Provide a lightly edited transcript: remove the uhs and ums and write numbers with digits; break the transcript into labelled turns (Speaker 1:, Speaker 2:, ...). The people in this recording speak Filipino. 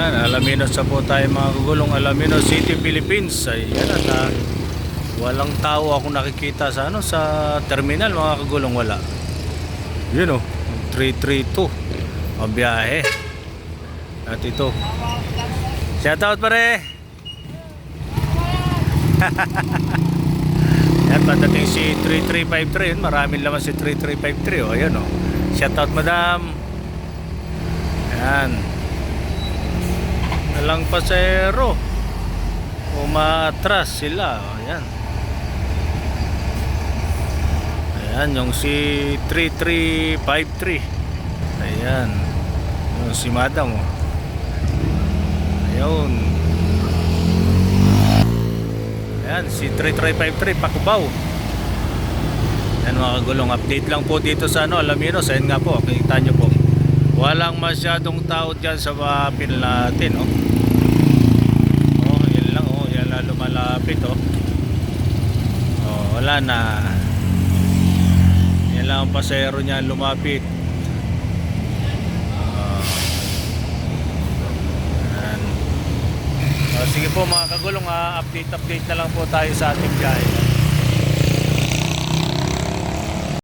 Speaker 1: Yan, Alaminos sa po tayo mga kagulong. Alaminos City, Philippines. Ayan at walang tao ako nakikita sa sa terminal mga kagulong, wala. Yun 332 ang biyahe. At ito. Shout out pare. Yan, padating si 3353. Maraming laman si 3353. Ayan shout out madam. Yan. Walang pasero. Umatras sila. Ayan. Ayan yung si 3353. Ayan. Yung si madam. Ayun. Ayan si 3353 Pakubaw. Ayan mga kagulong, update lang po dito sa Alaminos. Ayan nga po, kita nyo po, walang masyadong tao dyan sa mapil natin yan lang yan na lumalapit wala na, yan lang ang pasero niya lumapit. Sige po mga kagulong, update na lang po tayo sa ating biyahe.